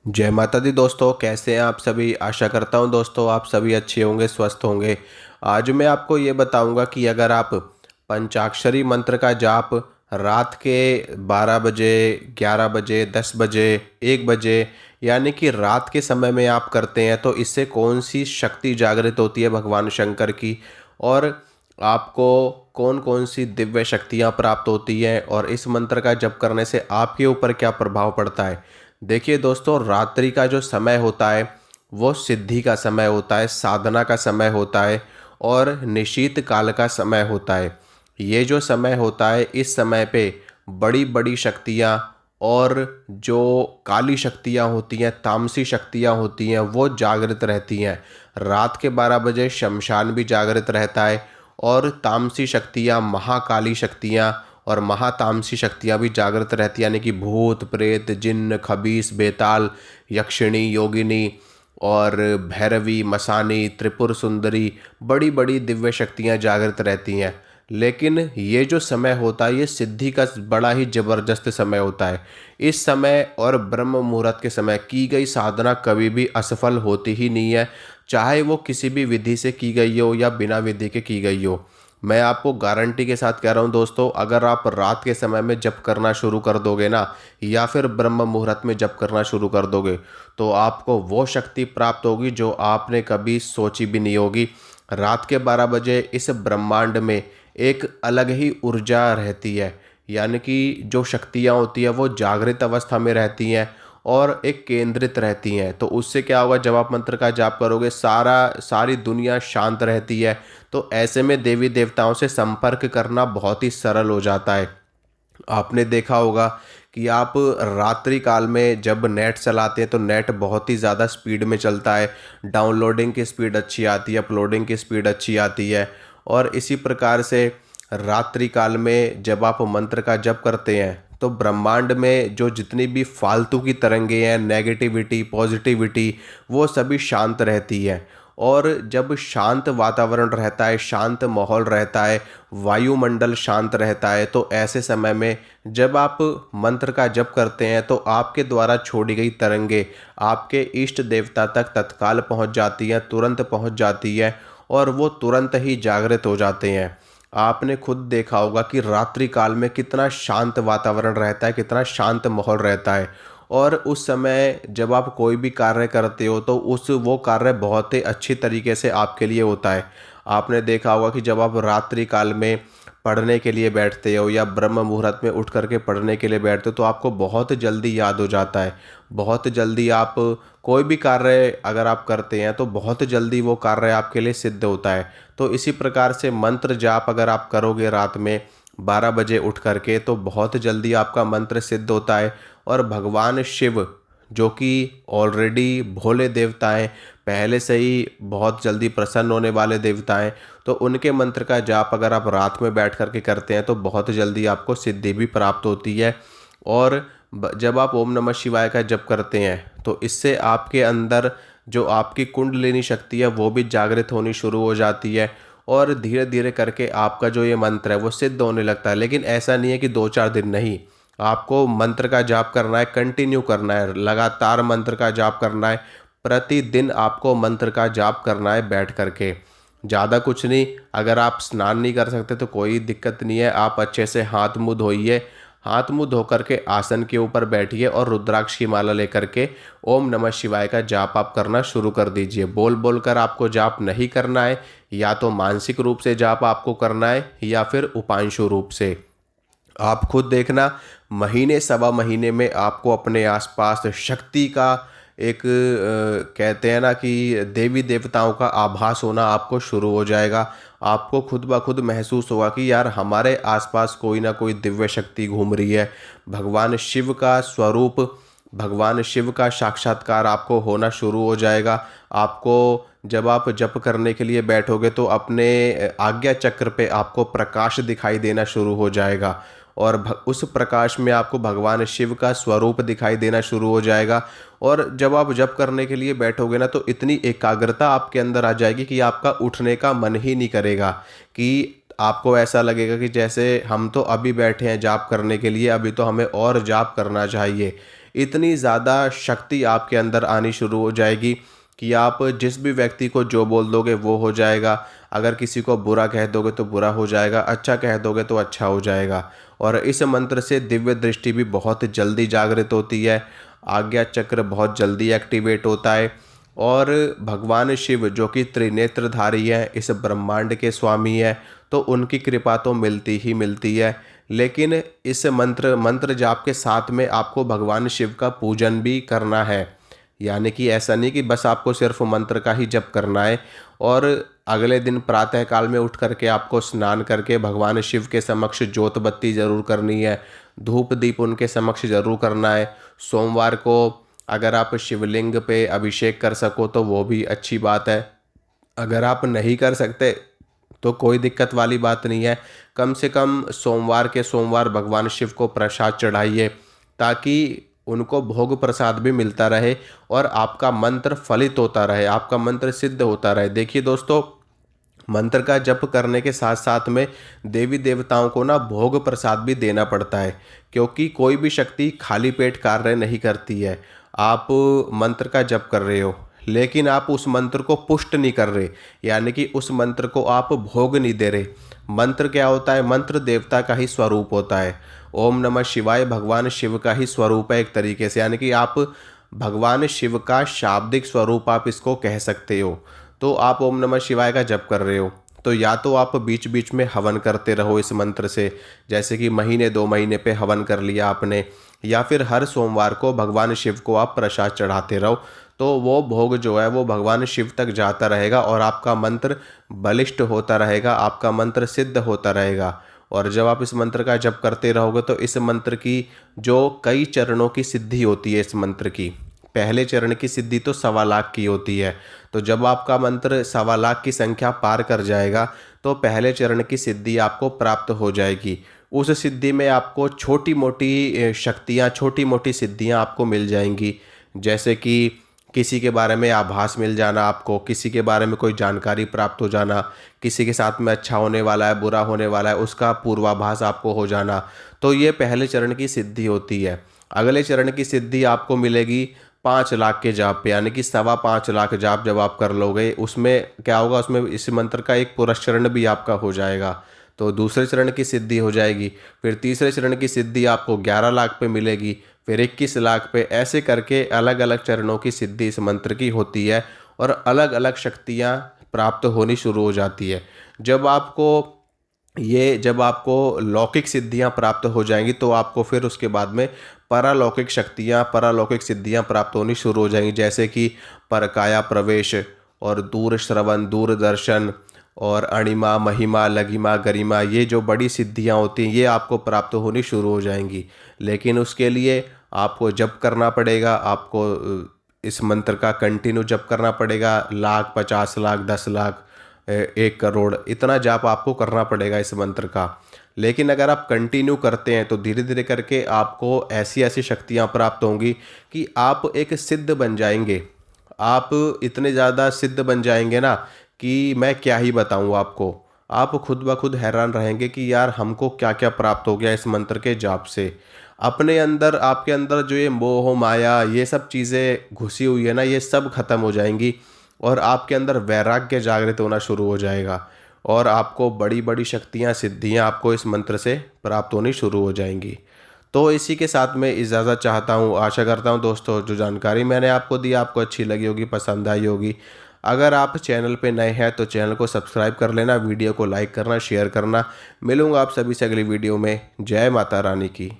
जय माता दी दोस्तों, कैसे हैं आप सभी। आशा करता हूं दोस्तों आप सभी अच्छे होंगे, स्वस्थ होंगे। आज मैं आपको ये बताऊंगा कि अगर आप पंचाक्षरी मंत्र का जाप रात के 12 बजे, 11 बजे, 10 बजे, 1 बजे यानी कि रात के समय में आप करते हैं तो इससे कौन सी शक्ति जागृत होती है भगवान शंकर की, और आपको कौन कौन सी दिव्य शक्तियाँ प्राप्त होती हैं, और इस मंत्र का जप करने से आपके ऊपर क्या प्रभाव पड़ता है। देखिए दोस्तों, रात्रि का जो समय होता है वो सिद्धि का समय होता है, साधना का समय होता है और निशीत काल का समय होता है। ये जो समय होता है, इस समय पे बड़ी बड़ी शक्तियाँ और जो काली शक्तियाँ होती हैं, तामसी शक्तियाँ होती हैं, वो जागृत रहती हैं। रात के 12 बजे शमशान भी जागृत रहता है और तामसी शक्तियाँ, महाकाली शक्तियाँ और महातामसी शक्तियाँ भी जागृत रहती हैं, यानी कि भूत प्रेत जिन्न खबीस बेताल यक्षिणी योगिनी और भैरवी मसानी त्रिपुर सुंदरी, बड़ी बड़ी दिव्य शक्तियाँ जागृत रहती हैं। लेकिन ये जो समय होता है ये सिद्धि का बड़ा ही जबरदस्त समय होता है। इस समय और ब्रह्म मुहूर्त के समय की गई साधना कभी भी असफल होती ही नहीं है, चाहे वो किसी भी विधि से की गई हो या बिना विधि के की गई हो। मैं आपको गारंटी के साथ कह रहा हूँ दोस्तों, अगर आप रात के समय में जप करना शुरू कर दोगे ना, या फिर ब्रह्म मुहूर्त में जप करना शुरू कर दोगे, तो आपको वो शक्ति प्राप्त होगी जो आपने कभी सोची भी नहीं होगी। रात के 12 बजे इस ब्रह्मांड में एक अलग ही ऊर्जा रहती है, यानी कि जो शक्तियाँ होती है वो जागृत अवस्था में रहती हैं और एक केंद्रित रहती हैं। तो उससे क्या होगा, जब आप मंत्र का जाप करोगे सारी दुनिया शांत रहती है। तो ऐसे में देवी देवताओं से संपर्क करना बहुत ही सरल हो जाता है। आपने देखा होगा कि आप रात्रि काल में जब नेट चलाते हैं तो नेट बहुत ही ज़्यादा स्पीड में चलता है। डाउनलोडिंग की स्पीड अच्छी आती है, अपलोडिंग की स्पीड अच्छी आती है। और इसी प्रकार से रात्रि काल में जब आप मंत्र का जप करते हैं तो ब्रह्मांड में जो जितनी भी फालतू की तरंगे हैं, नेगेटिविटी पॉजिटिविटी, वो सभी शांत रहती है। और जब शांत वातावरण रहता है, शांत माहौल रहता है, वायुमंडल शांत रहता है, तो ऐसे समय में जब आप मंत्र का जप करते हैं तो आपके द्वारा छोड़ी गई तरंगे आपके इष्ट देवता तक तत्काल पहुंच जाती हैं, तुरंत पहुंच जाती है और वो तुरंत ही जागृत हो जाते हैं। आपने खुद देखा होगा कि रात्रि काल में कितना शांत वातावरण रहता है, कितना शांत माहौल रहता है। और उस समय जब आप कोई भी कार्य करते हो तो उस वो कार्य बहुत ही अच्छी तरीके से आपके लिए होता है। आपने देखा होगा कि जब आप रात्रि काल में पढ़ने के लिए बैठते हो या ब्रह्म मुहूर्त में उठ करके पढ़ने के लिए बैठते हो तो आपको बहुत जल्दी याद हो जाता है। बहुत जल्दी आप कोई भी कार्य अगर आप करते हैं तो बहुत जल्दी वो कार्य आपके लिए सिद्ध होता है। तो इसी प्रकार से मंत्र जाप अगर आप करोगे रात में 12 बजे उठ करके तो बहुत जल्दी आपका मंत्र सिद्ध होता है। और भगवान शिव जो कि ऑलरेडी भोले देवता हैं, पहले से ही बहुत जल्दी प्रसन्न होने वाले देवता हैं, तो उनके मंत्र का जाप अगर आप रात में बैठ करके करते हैं तो बहुत जल्दी आपको सिद्धि भी प्राप्त होती है। और जब आप ओम नमः शिवाय का जप करते हैं तो इससे आपके अंदर जो आपकी कुंडलिनी शक्ति है वो भी जागृत होनी शुरू हो जाती है और धीरे धीरे करके आपका जो ये मंत्र है वो सिद्ध होने लगता है। लेकिन ऐसा नहीं है कि 2-4 दिन, नहीं, आपको मंत्र का जाप करना है, कंटिन्यू करना है, लगातार मंत्र का जाप करना है। प्रतिदिन आपको मंत्र का जाप करना है बैठ करके। ज़्यादा कुछ नहीं, अगर आप स्नान नहीं कर सकते तो कोई दिक्कत नहीं है, आप अच्छे से हाथ मुंह धोइए। हाथ मुंह धो करके आसन के ऊपर बैठिए और रुद्राक्ष की माला लेकर के ओम नमः शिवाय का जाप आप करना शुरू कर दीजिए। बोल बोल कर आपको जाप नहीं करना है, या तो मानसिक रूप से जाप आपको करना है या फिर उपांशु रूप से। आप खुद देखना, महीने सवा महीने में आपको अपने आसपास शक्ति का एक कहते हैं ना कि देवी देवताओं का आभास होना आपको शुरू हो जाएगा। आपको खुद ब खुद महसूस होगा कि यार हमारे आसपास कोई ना कोई दिव्य शक्ति घूम रही है। भगवान शिव का स्वरूप, भगवान शिव का साक्षात्कार आपको होना शुरू हो जाएगा। आपको जब आप जप करने के लिए बैठोगे तो अपने आज्ञा चक्र पे आपको प्रकाश दिखाई देना शुरू हो जाएगा और उस प्रकाश में आपको भगवान शिव का स्वरूप दिखाई देना शुरू हो जाएगा। और जब आप जप करने के लिए बैठोगे ना तो इतनी एकाग्रता आपके अंदर आ जाएगी कि आपका उठने का मन ही नहीं करेगा, कि आपको ऐसा लगेगा कि जैसे हम तो अभी बैठे हैं जाप करने के लिए, अभी तो हमें और जाप करना चाहिए। इतनी ज़्यादा शक्ति आपके अंदर आनी शुरू हो जाएगी कि आप जिस भी व्यक्ति को जो बोल दोगे वो हो जाएगा। अगर किसी को बुरा कह दोगे तो बुरा हो जाएगा, अच्छा कह दोगे तो अच्छा हो जाएगा। और इस मंत्र से दिव्य दृष्टि भी बहुत जल्दी जागृत होती है, आज्ञा चक्र बहुत जल्दी एक्टिवेट होता है। और भगवान शिव जो कि त्रिनेत्रधारी हैं, इस ब्रह्मांड के स्वामी हैं, तो उनकी कृपा तो मिलती ही मिलती है। लेकिन इस मंत्र जाप के साथ में आपको भगवान शिव का पूजन भी करना है। यानी कि ऐसा नहीं कि बस आपको सिर्फ मंत्र का ही जप करना है और अगले दिन प्रातः काल में उठ करके आपको स्नान करके भगवान शिव के समक्ष जोत बत्ती जरूर करनी है, धूप दीप उनके समक्ष जरूर करना है। सोमवार को अगर आप शिवलिंग पे अभिषेक कर सको तो वो भी अच्छी बात है। अगर आप नहीं कर सकते तो कोई दिक्कत वाली बात नहीं है, कम से कम सोमवार के सोमवार भगवान शिव को प्रसाद चढ़ाइए ताकि उनको भोग प्रसाद भी मिलता रहे और आपका मंत्र फलित होता रहे, आपका मंत्र सिद्ध होता रहे। देखिए दोस्तों, मंत्र का जप करने के साथ साथ में देवी देवताओं को ना भोग प्रसाद भी देना पड़ता है, क्योंकि कोई भी शक्ति खाली पेट कार्य नहीं करती है। आप मंत्र का जप कर रहे हो लेकिन आप उस मंत्र को पुष्ट नहीं कर रहे, यानी कि उस मंत्र को आप भोग नहीं दे रहे। मंत्र क्या होता है? मंत्र देवता का ही स्वरूप होता है। ओम नमः शिवाय भगवान शिव का ही स्वरूप है एक तरीके से, यानी कि आप भगवान शिव का शाब्दिक स्वरूप आप इसको कह सकते हो। तो आप ओम नमः शिवाय का जप कर रहे हो तो या तो आप बीच बीच में हवन करते रहो इस मंत्र से, जैसे कि महीने 2 महीने पे हवन कर लिया आपने, या फिर हर सोमवार को भगवान शिव को आप प्रसाद चढ़ाते रहो, तो वो भोग जो है वो भगवान शिव तक जाता रहेगा और आपका मंत्र बलिष्ठ होता रहेगा, आपका मंत्र सिद्ध होता रहेगा। और जब आप इस मंत्र का जप करते रहोगे तो इस मंत्र की जो कई चरणों की सिद्धि होती है, इस मंत्र की पहले चरण की सिद्धि तो 1.25 लाख की होती है। तो जब आपका मंत्र 1.25 लाख की संख्या पार कर जाएगा तो पहले चरण की सिद्धि आपको प्राप्त हो जाएगी। उस सिद्धि में आपको छोटी मोटी शक्तियाँ, छोटी मोटी सिद्धियाँ आपको मिल जाएंगी, जैसे कि किसी के बारे में आभास मिल जाना, आपको किसी के बारे में कोई जानकारी प्राप्त हो जाना, किसी के साथ में अच्छा होने वाला है बुरा होने वाला है उसका पूर्वाभास आपको हो जाना। तो ये पहले चरण की सिद्धि होती है। अगले चरण की सिद्धि आपको मिलेगी 5 लाख के जाप पे, यानी कि 5.25 लाख जाप जब आप कर लोगे, उसमें क्या होगा, उसमें इस मंत्र का एक पुरस्चरण भी आपका हो जाएगा, तो दूसरे चरण की सिद्धि हो जाएगी। फिर तीसरे चरण की सिद्धि आपको 11 लाख पे मिलेगी, फिर 21 लाख पे, ऐसे करके अलग अलग चरणों की सिद्धि इस मंत्र की होती है और अलग अलग शक्तियाँ प्राप्त होनी शुरू हो जाती है। जब आपको लौकिक सिद्धियां प्राप्त हो जाएंगी तो आपको फिर उसके बाद में परालौकिक शक्तियां, परालौकिक सिद्धियां प्राप्त होनी शुरू हो जाएंगी, जैसे कि परकाया प्रवेश और दूर श्रवण, दूरदर्शन और अणिमा, महिमा, लघिमा, गरिमा, ये जो बड़ी सिद्धियां होती हैं ये आपको प्राप्त होनी शुरू हो जाएंगी। लेकिन उसके लिए आपको जप करना पड़ेगा, आपको इस मंत्र का कंटिन्यू जप करना पड़ेगा। लाख, 50 लाख, 10 लाख, 1 करोड़, इतना जाप आपको करना पड़ेगा इस मंत्र का। लेकिन अगर आप कंटिन्यू करते हैं तो धीरे धीरे करके आपको ऐसी ऐसी शक्तियाँ प्राप्त होंगी कि आप एक सिद्ध बन जाएंगे। आप इतने ज़्यादा सिद्ध बन जाएंगे ना कि मैं क्या ही बताऊँ आपको। आप खुद ब खुद हैरान रहेंगे कि यार हमको क्या क्या प्राप्त हो गया इस मंत्र के जाप से। अपने अंदर, आपके अंदर जो ये मोह माया ये सब चीज़ें घुसी हुई है ना, ये सब खत्म हो जाएंगी और आपके अंदर वैराग्य जागृत होना शुरू हो जाएगा और आपको बड़ी बड़ी शक्तियाँ, सिद्धियाँ आपको इस मंत्र से प्राप्त होनी शुरू हो जाएंगी। तो इसी के साथ मैं इजाज़त चाहता हूँ। आशा करता हूँ दोस्तों जो जानकारी मैंने आपको दी आपको अच्छी लगी होगी, पसंद आई होगी। अगर आप चैनल पे नए हैं तो चैनल को सब्सक्राइब कर लेना, वीडियो को लाइक करना, शेयर करना। मिलूंगा आप सभी से अगली वीडियो में। जय माता रानी की।